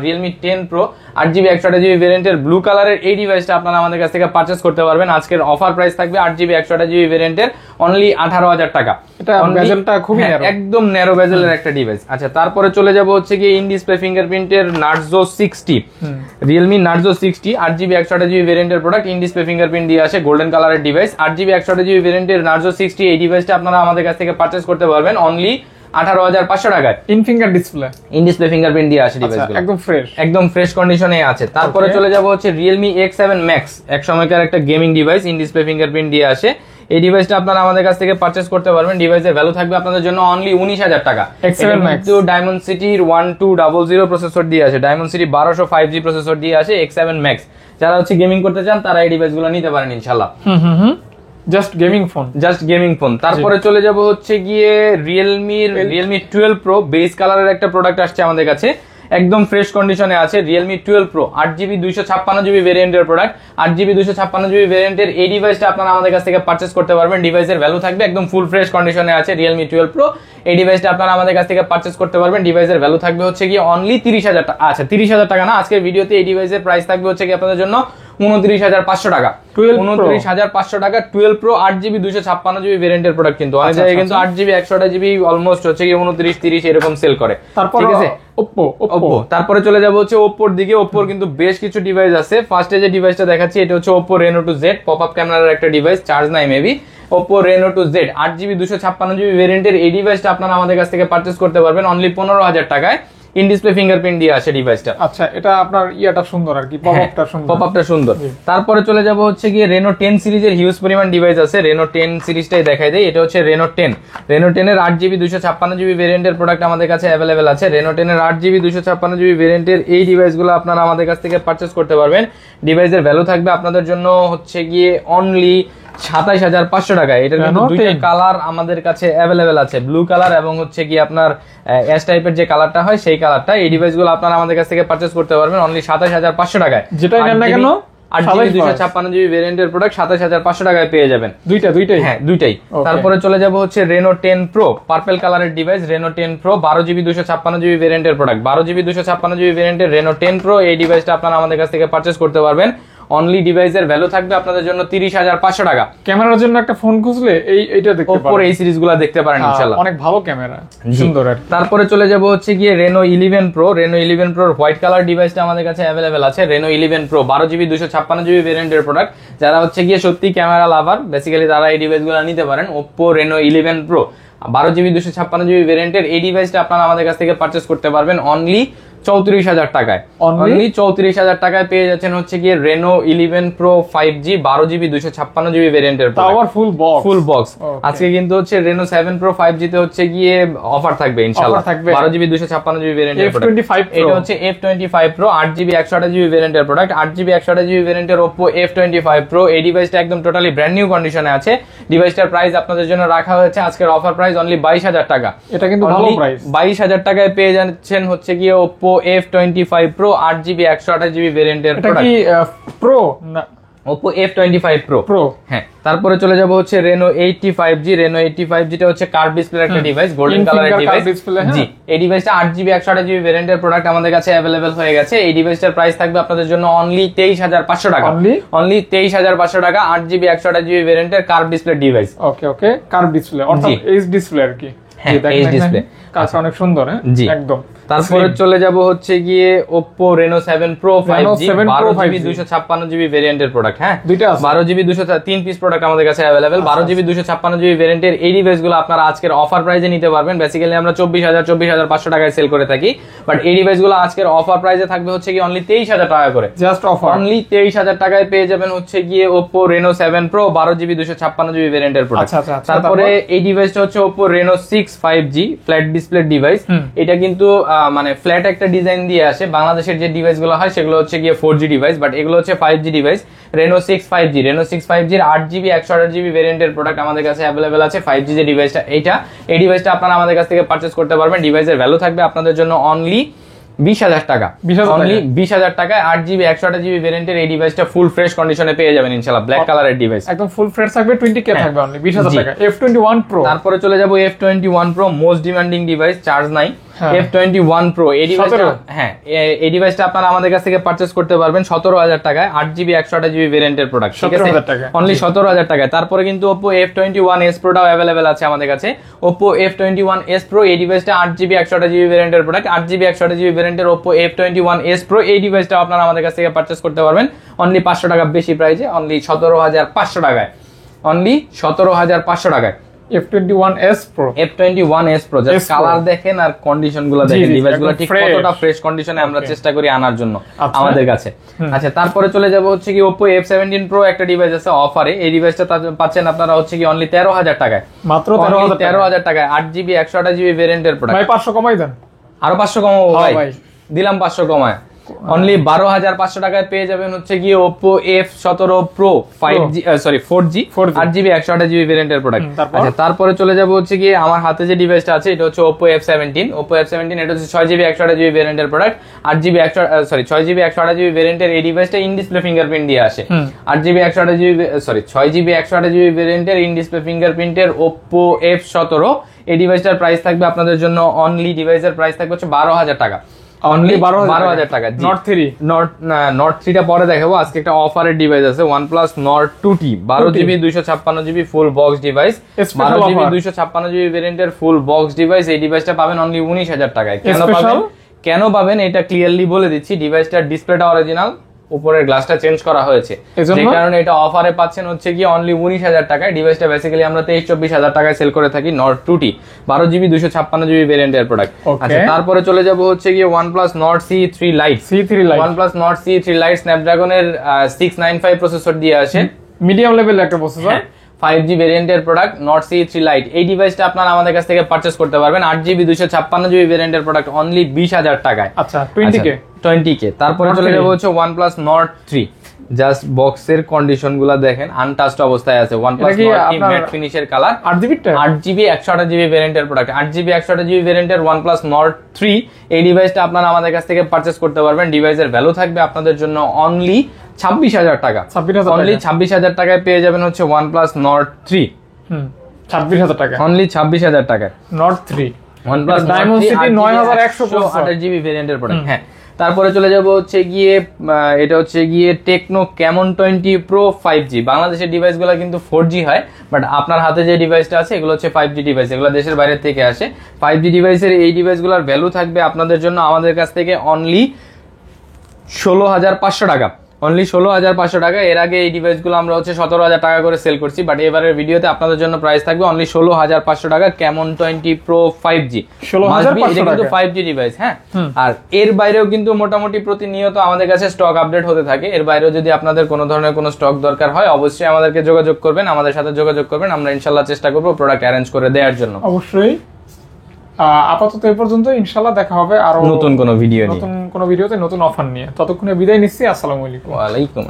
Realme 10 Pro 8GB 128GB ভেরিয়েন্টের ব্লু কালারের এই ডিভাইসটা আপনারা আমাদের কাছ থেকে পারচেজ করতে পারবেন। আজকের অফার প্রাইস থাকবে 8GB 128GB ভেরিয়েন্টের অনলি 18,000 টাকা। এটা বেজেলটা খুবই ন্যারো, একদম ন্যারো বেজেলের একটা ডিভাইস। আচ্ছা, তারপরে চলে যাব হচ্ছে কি in display ফিঙ্গারপ্রিন্টের Narzo 60। Realme Narzo 60 8GB 128GB ভেরিয়েন্টের প্রোডাক্ট, ইন ডিসপ্লে ফিঙ্গারপ্রিন্ট দিয়ে আসে, গোল্ডেন কালারের ডিভাইস। 8GB 128GB ভেরিয়েন্টের Narzo 60 এই ডিভাইসটা আপনারা আমাদের কাছ থেকে পারচেজ করতে পারবেন অনলি 18,500 টাকায়। ইন ডিসপ্লে ফিঙ্গারপ্রিন্ট দিয়ে আসে ডিভাইসগুলো, একদম ফ্রেশ কন্ডিশনে আছে। তারপরে চলে যাব হচ্ছে Realme X7 Max, এক সময়কার একটা gaming device, in display fingerprint দিয়ে আসে। এই ডিভাইসটা আপনারা আমাদের কাছ থেকে পারচেজ করতে পারবেন। ডিভাইসের ভ্যালু থাকবে আপনাদের জন্য অনলি 19,000 টাকা। X7 Max কিন্তু ডায়মন্ড সিটির 1200 প্রসেসর দিয়ে আসে, ডায়মন্ড সিটি 1200 5G প্রসেসর দিয়ে আসে X7 Max। যারা হচ্ছে গেমিং করতে চান তারা এই ডিভাইসগুলো নিতে পারেন ইনশাআল্লাহ। Just gaming phone. তারপরে চলে যাব হচ্ছে গিয়ে Realme 12 Pro বেস কালারের একটা প্রোডাক্ট আসছে আমাদের কাছে, একদম ফ্রেশ কন্ডিশনে আছে। Realme 12 Pro 8GB 256GB ভেরিয়েন্টের প্রোডাক্ট, 8GB 256GB ভেরিয়েন্টের এই ডিভাইসটা আপনারা আমাদের কাছ থেকে পারচেজ করতে পারবেন। ডিভাইসের ভ্যালু থাকবে একদম ফুল ফ্রেশ কন্ডিশনে আছে Realme 12 Pro। এই ডিভাইসটা আপনারা আমাদের কাছ থেকে পারচেজ করতে পারবেন। ডিভাইসের ভ্যালু থাকবে হচ্ছে গিয়ে অনলি 30,000 টাকা। আচ্ছা 30,000 টাকা না, আজকের ভিডিওতে এই ডিভাইসের প্রাইস থাকবে হচ্ছে কি আপনাদের জন্য 29,500 টাকা। 29,500 টাকা 12 Pro 8GB 256GB ভেরিয়েন্টের প্রোডাক্ট। কিন্তু অনেক জায়গায় কিন্তু 8GB 128GB অলমোস্ট হচ্ছে কি 29-30 এরকম সেল করে। ঠিক আছে, Oppo। তারপরে চলে যাব হচ্ছে Oppoর দিকে। Oppoর কিন্তু বেশ কিছু ডিভাইস আছে। ফার্স্টে যে ডিভাইসটা দেখাচ্ছি এটা হচ্ছে Oppo Reno 2Z pop up ক্যামেরার একটা ডিভাইস, চার্জ নাই maybe. Oppo Reno 2Z 8GB 256GB ভেরিয়েন্টের এই ডিভাইসটা আপনারা আমাদের কাছ থেকে পারচেজ করতে পারবেন অনলি 15,000 টাকায়। ইন ডিসপ্লে ফিঙ্গারপ্রিন্ট দিয়ে আসে ডিভাইসটা। আচ্ছা, এটা আপনার ইয়াটা সুন্দর আর কি, পপ আপটা সুন্দর। তারপরে চলে যাব হচ্ছে গিয়ে Reno 10 সিরিজের হিউজ পরিমাণ ডিভাইস আছে। Reno 10 সিরিজটাই দেখাই দেই। এটা হচ্ছে Reno 10। Reno 10 এর 8GB 256GB ভেরিয়েন্টের প্রোডাক্ট আমাদের কাছে अवेलेबल আছে। Reno 10 এর 8GB 256GB ভেরিয়েন্টের এই ডিভাইসগুলো আপনারা আমাদের কাছ থেকে পারচেজ করতে পারবেন। ডিভাইসের ভ্যালু থাকবে আপনাদের জন্য হচ্ছে গিয়ে অনলি 27,500 টাকা। এটার কিন্তু দুইটা কালার আমাদের কাছে अवेलेबल আছে, ব্লু কালার এবং হচ্ছে কি আপনার অ্যাশ টাইপের যে কালারটা হয় সেই কালারটা। এই ডিভাইসগুলো আপনারা আমাদের কাছ থেকে পারচেজ করতে পারবেন অনলি 27,500 টাকায়। যেটাই নেন না কেন 8GB 256GB ভেরিয়েন্টের প্রোডাক্ট 27,500 টাকায় পেয়ে যাবেন। দুইটাই হ্যাঁ, দুইটাই। তারপরে চলে যাব হচ্ছে Reno 10 Pro পার্পল কালারের device. Reno 10 Pro 12GB 256GB ভেরিয়েন্টের প্রোডাক্ট, 12GB 256GB ভেরিয়েন্টের Reno 10 Pro এই ডিভাইসটা আপনারা আমাদের কাছ থেকে পারচেজ করতে পারবেন। অনলি ডিভাইসের ভ্যালু থাকবে আপনাদের জন্য 30,500 টাকা। ক্যামেরার জন্য একটা ফোন খুঁজলে এইটা দেখতে পারেন, Oppo এই সিরিজগুলো দেখতে পারেন ইনশাআল্লাহ, অনেক ভালো ক্যামেরা, সুন্দর। তারপরে চলে যাব হচ্ছে গিয়ে Reno 11 Pro। Reno 11 Pro white colour ডিভাইসটা আমাদের কাছে अवेलेबल আছে। Reno 11 Pro 12GB 256GB ভেরিয়েন্টের প্রোডাক্ট। যারা হচ্ছে গিয়ে সত্যি ক্যামেরা লাভার বেসিক্যালি তারা এই ডিভাইসগুলো নিতে পারেন। Oppo Reno 11 Pro 12GB 256GB ভেরিয়েন্টের এই ডিভাইসটা আপনারা আমাদের কাছ থেকে পারচেজ করতে পারবেন অনলি 34,000 টাকায়। অনলি 34,000 টাকায় পেয়ে যাচ্ছেন হচ্ছে গিয়ে Reno 11 Pro 5G 12GB 256GB ভেরিয়েন্টের পাওয়ার ফুল বক্স। আজকে কিন্তু হচ্ছে Reno 7 Pro 5G তে হচ্ছে গিয়ে অফার থাকবে ইনশাআল্লাহ, 12GB 256GB ভেরিয়েন্টের প্রোডাক্ট। এটা হচ্ছে F25 Pro 8GB 128GB ভেরিয়েন্টের প্রোডাক্ট, 8GB 128GB ভেরিয়েন্টের Oppo F25 Pro। এই ডিভাইসটা একদম টোটালি ব্র্যান্ড নিউ কন্ডিশনে আছে। ডিভাইসটার প্রাইস আপনাদের জন্য রাখা হয়েছে আজকের অফার প্রাইস অনলি 22,000 টাকা। এটা কিন্তু ভালো প্রাইস। 22,000 টাকায় পেয়ে যাচ্ছেন হচ্ছে গিয়ে Oppo F25 Pro 8GB 128GB ভেরিয়েন্টের প্রোডাক্ট। এটা কি প্রো না? Oppo F25 Pro। হ্যাঁ, তারপরে চলে যাব হচ্ছে Reno 85G। Reno 85G টা হচ্ছে কার্ভ ডিসপ্লের একটা ডিভাইস, গোল্ডেন কালারের ডিভাইস। জি, এই ডিভাইসটা 8GB 128GB ভেরিয়েন্টের প্রোডাক্ট আমাদের কাছে अवेलेबल হয়ে গেছে। এই ডিভাইসটার প্রাইস থাকবে আপনাদের জন্য অনলি 23,500 টাকা। অনলি 23,500 টাকা 8GB 128GB ভেরিয়েন্টের curve display device. Okay, curve display অর্থাৎ এইচ ডিসপ্লে আর কি। হ্যাঁ, এইচ ডিসপ্লে, কাজটা অনেক সুন্দর। হ্যাঁ, একদম। তারপরে চলে যাব হচ্ছে গিয়ে Oppo Reno 7 Pro 5G 12GB 256GB ভেরিয়েন্টের প্রোডাক্ট। হ্যাঁ, দুইটা আছে, 12GB 3 পিস প্রোডাক্ট আমাদের কাছে अवेलेबल। 12GB 256GB ভেরিয়েন্টের এই ডিভাইসগুলো আপনারা আজকের অফার প্রাইসে নিতে পারবেন। বেসিক্যালি আমরা 24,500 টাকায় সেল করে থাকি, বাট এই ডিভাইসগুলো আজকের অফার প্রাইসে থাকবে হচ্ছে কি অনলি 23,000 টাকা করে। জাস্ট অফার, অনলি 23,000 টাকায় পেয়ে যাবেন হচ্ছে গিয়ে Oppo Reno 7 Pro 12GB 256GB ভেরিয়েন্টের প্রোডাক্ট। তারপরে এই ডিভাইসটা হচ্ছে Oppo Reno 6 5G flat display device. এটা কিন্তু মানে ফ্ল্যাট একটা ডিজাইন দিয়ে আসে। বাংলাদেশের যে ডিভাইসগুলো হয় সেগুলো হচ্ছে গিয়ে 4G ডিভাইস, বাট এগুলো হচ্ছে 5G device. Reno 6 5G Reno 6 5G এর 8GB 128GB ভেরিয়েন্টের প্রোডাক্ট আমাদের কাছে अवेलेबल আছে। 5G যে ডিভাইসটা এই ডিভাইসটা আপনারা আমাদের কাছ থেকে পারচেজ করতে পারবেন। ডিভাইসের ভ্যালু থাকবে আপনাদের জন্য অনলি 20,000 টাকা। অনলি 20,000 টাকায় 8GB 128GB ভেরিয়েন্টের এই ডিভাইসটা ফুল ফ্রেশ কন্ডিশনে পেয়ে যাবেন ইনশাআল্লাহ। ব্ল্যাক কালারের ডিভাইস, একদম ফুল ফ্রেশ থাকবে। 20K থাকবে অনলি 20,000 টাকা। F21 Pro। তারপরে চলে যাব F21 Pro most demanding device, charge নাই। F21 Pro এই ডিভাইসটা, হ্যাঁ, এই ডিভাইসটা আপনারা আমাদের কাছ থেকে পারচেজ করতে পারবেন 17,000 টাকায় 8GB 128GB ভেরিয়েন্টের প্রোডাক্ট। ঠিক আছে, অনলি 17,000 টাকায়। তারপরে কিন্তু Oppo F21s Pro টাও अवेलेबल আছে আমাদের কাছে। Oppo F21s Pro এই ডিভাইসটা 8GB 128GB ভেরিয়েন্টের প্রোডাক্ট, 8GB 128GB ভেরিয়েন্টের Oppo F21s Pro এই ডিভাইসটা আপনারা আমাদের কাছ থেকে পারচেজ করতে পারবেন অনলি 500 টাকা বেশি প্রাইসে, অনলি 17,500 টাকায়। অনলি 17,500 টাকায় F21s Pro F21s Pro S Pro। Colour দেখেন আর কন্ডিশন গুলো জি, দেখেন, জি, ডিভাইস গুলো একদম ঠিক fresh। কতটা ফ্রেশ কন্ডিশনে আমরা Okay। চেষ্টা করি আনার জন্য আচ্ছা। আমাদের কাছে। আচ্ছা, তারপরে চলে যাব হচ্ছে কি Oppo F17 Pro একটা ডিভাইস আছে অফারে। এই ডিভাইসটা পাচ্ছেন আপনারা হচ্ছে কি অনলি 13,000 টাকায়, মাত্র Only 13,000 13,000 টাকায় 8GB 128GB ভেরিয়েন্টের প্রোডাক্ট। ভাই 500 কমাই দেন। আরো 500 কমাবো হ্যাঁ ভাই, ভাই। দিলাম 500 কমায়। অনলি 12,500 টাকায় পেয়ে যাবেন হচ্ছে গিয়ে Oppo F17 Pro 5G 4G 8GB 128GB ভেরিয়েন্টের প্রোডাক্ট। তারপর? আচ্ছা, তারপরে চলে যাব হচ্ছে গিয়ে আমার হাতে যে ডিভাইসটা আছে এটা হচ্ছে Oppo F17 এটা হচ্ছে 6GB 128GB ভেরিয়েন্টের প্রোডাক্ট। 6GB 128GB ভেরিয়েন্টের এই ডিভাইসটা ইন ডিসপ্লে ফিঙ্গারপ্রিন্ট দিয়ে আসে। 6GB 128GB ভেরিয়েন্টের ইন ডিসপ্লে ফিঙ্গারপ্রিন্টের Oppo F17 এই ডিভাইসটার প্রাইস থাকবে আপনাদের জন্য অনলি, ডিভাইসের প্রাইস থাকবে হচ্ছে 12,000 টাকা, অনলি 12,000 টাকা। Nord 3 Nord 3টা পরে দেখাবো। আজকে একটা অফারের ডিভাইস আছে OnePlus Nord 2T 12GB 256GB full box device, Special 12GB offer। 256GB ভেরিয়েন্টের ফুল বক্স ডিভাইস। এই ডিভাইসটা পাবেন অনলি 19,000 টাকায়। Special? কেন পাবেন এটা ক্লিয়ারলি বলে দিচ্ছি। ডিভাইসটার ডিসপ্লেটা অরিজিনাল, উপরের গ্লাসটা চেঞ্জ করা হয়েছে, এজন্য? যে কারণে এটা অফারে পাচ্ছেন হচ্ছে কি অনলি 19,000 টাকায়। ডিভাইসটা বেসিক্যালি আমরা 23-24,000 টাকায় সেল করে থাকি। Nord 2T 12GB 256GB ভেরিয়েন্টের প্রোডাক্ট। Okay। আচ্ছা, তারপরে চলে যাব হচ্ছে কি OnePlus Nord C3 Lite। C3 Lite OnePlus Nord C3 Lite স্ন্যাপড্রাগনের 695 processor দিয়ে আসে, মিডিয়াম লেভেল একটা প্রসেসর। 5G ভেরিয়েন্টের প্রোডাক্ট Nord C3 Lite। এই ডিভাইসটা আপনারা আমাদের কাছ থেকে পারচেজ করতে পারবেন 8GB 256GB ভেরিয়েন্টের প্রোডাক্ট অনলি 20,000 টাকায়। আচ্ছা 20K। 20K। তারপরে Nord চলে 3। যাবো হচ্ছে OnePlus Nord 3। জাস্ট বক্সের কন্ডিশন গুলা দেখেন, আনটাচড অবস্থায় আছে। OnePlus এটা কি Nord 3 আপনার ম্যাট ফিনিশের কালার, 8GB টা 8GB 128GB ভেরিয়েন্টের প্রোডাক্ট। 8GB 128GB ভেরিয়েন্টের OnePlus Nord 3 এই ডিভাইসটা আপনারা আমাদের কাছ থেকে পারচেজ করতে পারবেন। ডিভাইসের ভ্যালু থাকবে আপনাদের জন্য অনলি 26,000 টাকা। 26,000 অনলি 26,000 টাকায় পেয়ে যাবেন হচ্ছে OnePlus Nord 3, 26,000 টাকা। অনলি 26,000 টাকায়। Nord 3 OnePlus Nord Dimensity 3 9100 128GB ভেরিয়েন্টের প্রোডাক্ট। হ্যাঁ, তারপরে চলে যাব হচ্ছে গিয়ে এটা হচ্ছে গিয়ে টেকনো Camon 20 Pro 5G। বাংলাদেশের ডিভাইসগুলো কিন্তু 4G হয়, বাট আপনার হাতে যে ডিভাইসটা আছে এগুলো হচ্ছে 5G ডিভাইস, এগুলো দেশের বাইরে থেকে আসে। 5G ডিভাইসের এই ডিভাইসগুলোর ভ্যালু থাকবে আপনাদের জন্য আমাদের কাছ থেকে অনলি 16,500 টাকা, অনলি 16,500 টাকা। এর আগে এই ডিভাইসগুলো আমরা হচ্ছে 17,000 টাকা করে সেল করছি, বাট এবারের ভিডিওতে আপনাদের জন্য প্রাইস থাকবে অনলি 16,500 টাকা। Camon 20 Pro 5G 16,500 এটা কিন্তু টাকা। 5G device. হ্যাঁ, আর এর বাইরেও কিন্তু মোটামুটি প্রতিনিয়ত আমাদের কাছে স্টক আপডেট হতে থাকে। এর বাইরেও যদি আপনাদের কোনো ধরনের কোনো স্টক দরকার হয় অবশ্যই আমাদেরকে যোগাযোগ করবেন, আমাদের সাথে যোগাযোগ করবেন। আমরা ইনশাল্লাহ চেষ্টা করবো প্রোডাক্ট অ্যারেঞ্জ করে দেওয়ার জন্য। অবশ্যই। আপাতত এই পর্যন্ত, ইনশাআল্লাহ দেখা হবে আরো নতুন কোনো ভিডিও নিয়ে, নতুন কোনো ভিডিওতে নতুন অফার নিয়ে। ততক্ষণে বিদায় নিচ্ছি। আসসালামু আলাইকুম। ওয়ালাইকুম